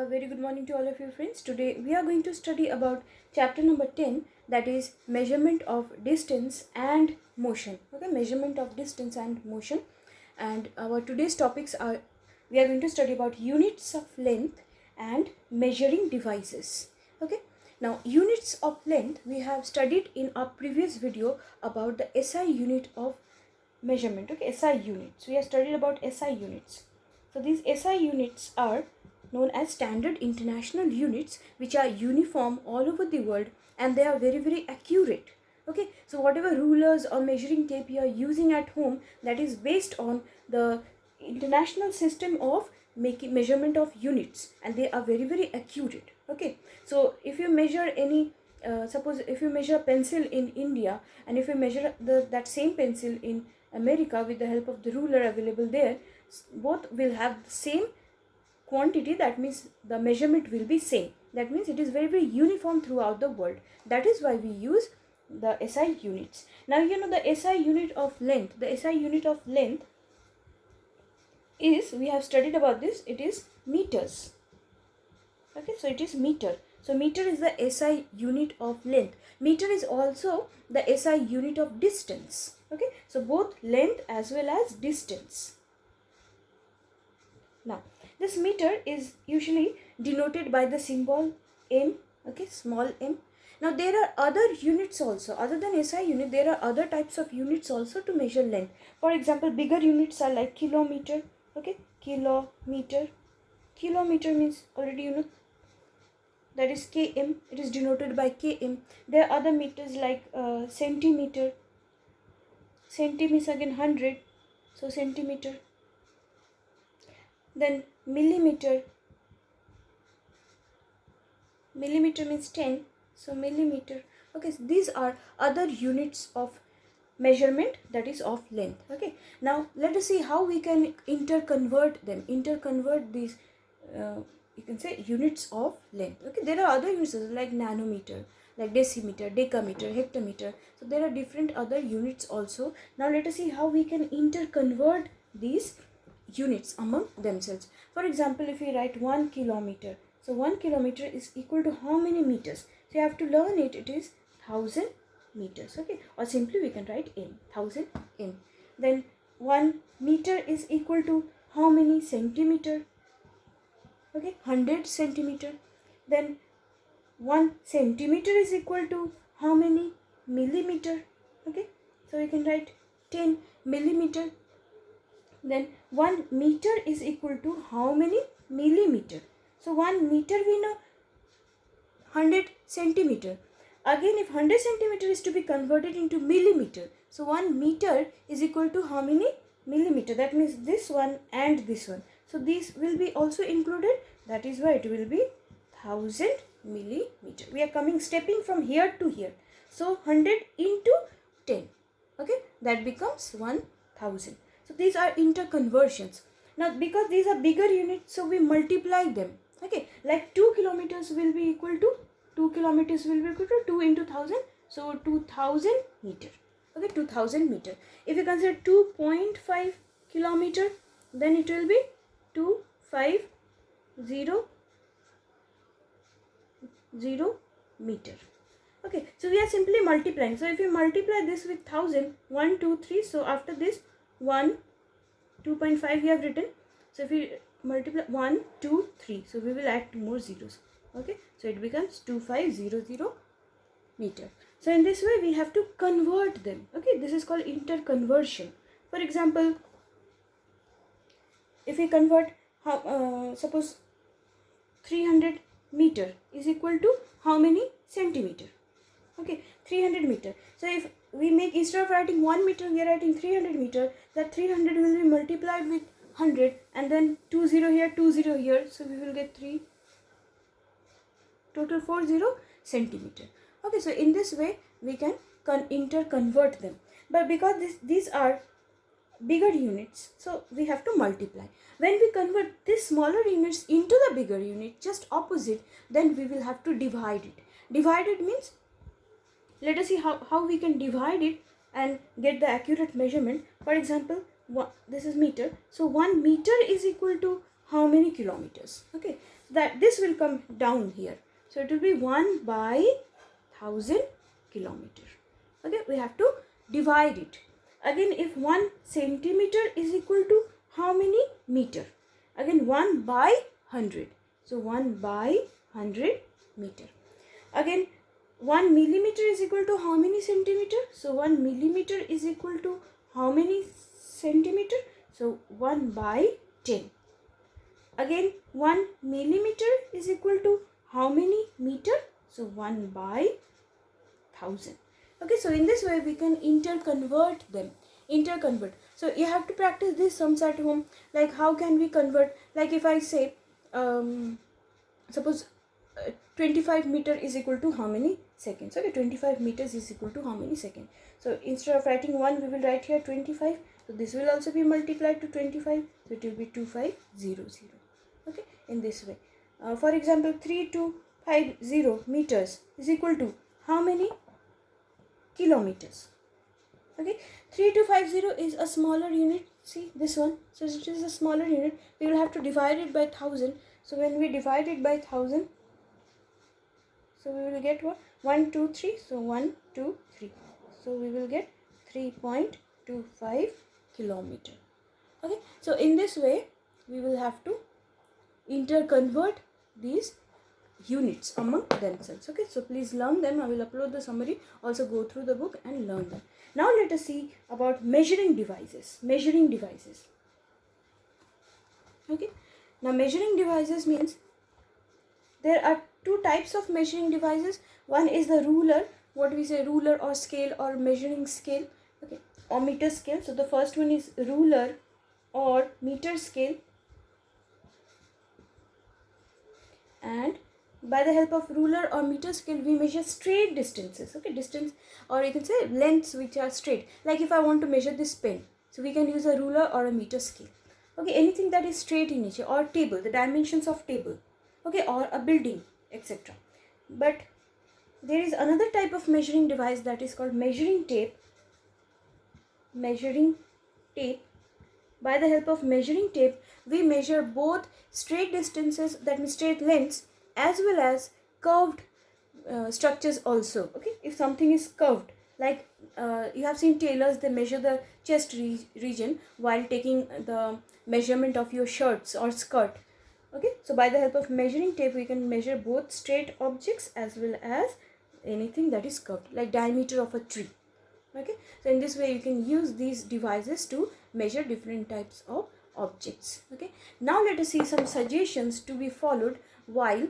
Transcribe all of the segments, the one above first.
Very good morning to all of you friends. Today we are going to study about chapter number 10, that is measurement of distance and motion. Okay, measurement of distance and motion. And our today's topics are, we are going to study about units of length and measuring devices. Okay, now units of length we have studied in our previous video about the SI unit of measurement. Okay, SI units. We have studied about SI units. So these SI units are known as standard international units, which are uniform all over the world, and they are very accurate. Okay, so whatever rulers or measuring tape you are using at home, that is based on the international system of making measurement of units, and they are very accurate. Okay, so if you measure any suppose if you measure a pencil in India, and if you measure that same pencil in America with the help of the ruler available there, both will have the same quantity. That means the measurement will be same. That means it is very uniform throughout the world. That is why we use the SI units. Now you know the SI unit of length. The SI unit of length is, we have studied about this, it is meters. Okay, so it is meter. So meter is the SI unit of length. Meter is also the SI unit of distance. Okay, so both length as well as distance. Now this meter is usually denoted by the symbol m. Okay, small m. Now there are other units also other than SI unit. There are other types of units also to measure length. For example, bigger units are like kilometer. Okay, kilometer. Kilometer means already you know, that is km. It is denoted by km. There are other meters like centimeter. Centi means again 100, so centimeter. Then millimeter. Millimeter means 10, so millimeter. Okay, so these are other units of measurement, that is of length. Okay, now let us see how we can interconvert them. Interconvert these you can say units of length. Okay, there are other units like nanometer, like decimeter, decameter, hectometer. So there are different other units also. Now let us see how we can interconvert these units among themselves. For example, if we write 1 kilometer, so 1 kilometer is equal to how many meters? So you have to learn it. It is 1000 meters. Okay, or simply we can write m, 1000 m. Then 1 meter is equal to how many centimeter? Okay, 100 centimeter. Then 1 centimeter is equal to how many millimeter? Okay, so we can write 10 millimeter. Then 1 meter is equal to how many millimeter? So 1 meter we know 100 centimeter. Again, if 100 centimeter is to be converted into millimeter, so 1 meter is equal to how many millimeter? That means this one and this one. So these will be also included. That is why it will be 1000 millimeter. We are stepping from here to here. So 100 into 10. Okay, that becomes 1000. So these are interconversions. Now because these are bigger units, so we multiply them. Okay, like 2 kilometers will be equal to 2 kilometers will be equal to 2 into 1000. So 2000 meter. Okay, 2000 meter. If you consider 2.5 kilometer, then it will be 250 meter. Okay, so we are simply multiplying. So if you multiply this with 1000, 1, 2, 3. So after this 1, 2.5 we have written. So if we multiply 1, 2, 3, so we will add 2 more zeros. Okay, so it becomes 2500 meter. So in this way we have to convert them. Okay, this is called interconversion. For example, if we convert suppose 300 meter is equal to how many centimeter? Okay, 300 meter. So if we make, instead of writing 1 meter, we are writing 300 meter. That 300 will be multiplied with 100, and then 20 here, 20 here. So we will get 3, total 40 centimeter. Okay, so in this way we can interconvert them. But because these are bigger units, so we have to multiply. When we convert these smaller units into the bigger unit, just opposite, then we will have to divide it. Divided means, let us see how we can divide it and get the accurate measurement. For example, this is meter. So 1 meter is equal to how many kilometers? Okay, that this will come down here. So it will be 1 by 1000 kilometer. Okay, we have to divide it. Again, if 1 centimeter is equal to how many meter? Again, 1 by 100. So 1 by 100 meter. Again, 1 millimeter is equal to how many centimeter? So 1 millimeter is equal to how many centimeter? So 1 by 10. Again, 1 millimeter is equal to how many meter? So 1 by 1000. Okay, so in this way we can interconvert them. So you have to practice this sums at home. Like how can we convert? Like if I say, suppose 25 meter is equal to how many seconds? Okay, 25 meters is equal to how many seconds? So instead of writing 1, we will write here 25. So this will also be multiplied to 25. So it will be 2500. Okay, in this way. For example, 3250 meters is equal to how many kilometers? Okay, 3250 is a smaller unit. See this one. So it is a smaller unit. We will have to divide it by 1000. So when we divide it by 1000, so we will get what? 1, 2, 3. So 1, 2, 3. So we will get 3.25 kilometer. Okay, so in this way we will have to interconvert these units among themselves. Okay, so please learn them. I will upload the summary. Also go through the book and learn them. Now let us see about measuring devices. Okay, now measuring devices means there are two types of measuring devices. One is the ruler, what we say, ruler or scale or measuring scale, okay, or meter scale. So the first one is ruler or meter scale, and by the help of ruler or meter scale we measure straight distances. Okay, distance, or you can say lengths which are straight. Like if I want to measure this pen, so we can use a ruler or a meter scale. Okay, anything that is straight in nature, or table, the dimensions of table, okay, or a building, etc. But there is another type of measuring device that is called measuring tape. By the help of measuring tape we measure both straight distances, that means straight lengths, as well as curved structures also. Okay, if something is curved, like you have seen tailors, they measure the chest region while taking the measurement of your shirts or skirt. Okay, so by the help of measuring tape we can measure both straight objects as well as anything that is curved, like diameter of a tree. Okay, so in this way you can use these devices to measure different types of objects. Okay, now let us see some suggestions to be followed while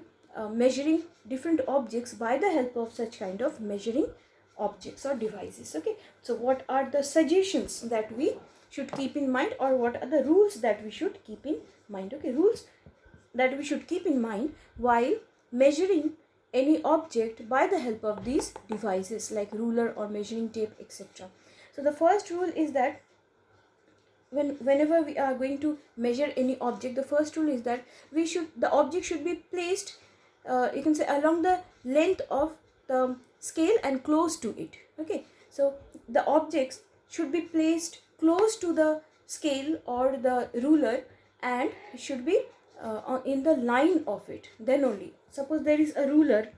measuring different objects by the help of such kind of measuring objects or devices. Okay, so what are the suggestions that we should keep in mind, or what are the rules that we should keep in mind? Okay, rules that we should keep in mind while measuring any object by the help of these devices like ruler or measuring tape, etc. So the first rule is that whenever we are going to measure any object, the first rule is that the object should be placed, you can say, along the length of the scale and close to it. Okay, so the objects should be placed close to the scale or the ruler and should be in the line of it. Then only, suppose there is a ruler,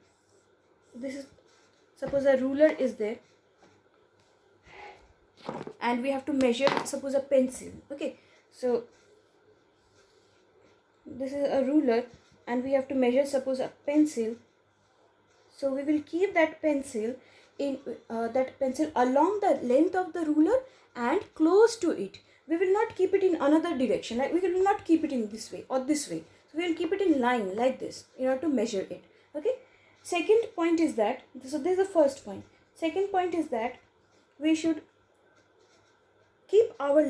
suppose a ruler is there and we have to measure, suppose, a pencil. Okay, so this is a ruler and we have to measure, suppose, a pencil. So we will keep that pencil along the length of the ruler and close to it. We will not keep it in another direction, like we will not keep it in this way or this way. So we will keep it in line like this in order to measure it. Okay, second point is that, so this is the first point. Second point is that we should keep our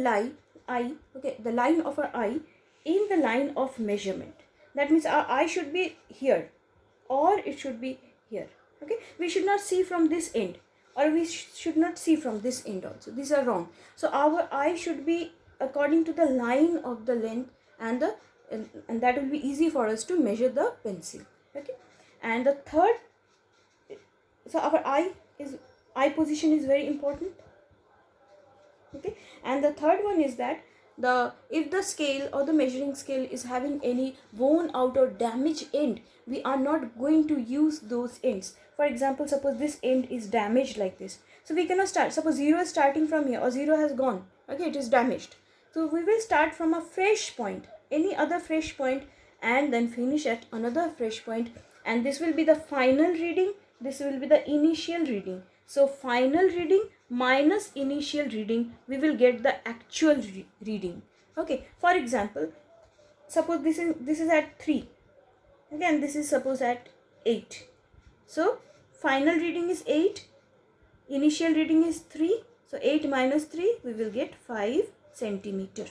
eye, okay, the line of our eye in the line of measurement. That means our eye should be here or it should be here. Okay, we should not see from this end or we should not see from this end also. These are wrong. So our eye should be according to the line of the length and that will be easy for us to measure the pencil. Okay, and the third, so our eye position is very important. Okay, and the third one is that if the scale or the measuring scale is having any worn out or damaged end, we are not going to use those ends. For example, suppose this end is damaged like this, so we cannot start. Suppose 0 is starting from here, or 0 has gone, okay, it is damaged. So we will start from a fresh point, any other fresh point, and then finish at another fresh point, and this will be the final reading, this will be the initial reading. So final reading minus initial reading, we will get the actual reading. Okay, for example, suppose this is at 3, again this is suppose at 8. So final reading is 8, initial reading is 3. So 8 minus 3, we will get 5 centimeter.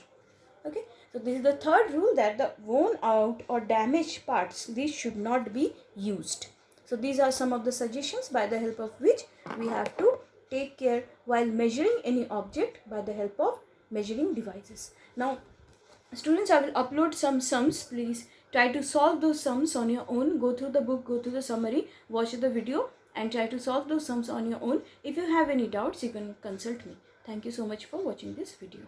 Okay, so this is the third rule, that the worn out or damaged parts, these should not be used. So these are some of the suggestions by the help of which we have to take care while measuring any object by the help of measuring devices. Now students, I will upload some sums. Please try to solve those sums on your own. Go through the book, go through the summary, watch the video, and try to solve those sums on your own. If you have any doubts, you can consult me. Thank you so much for watching this video.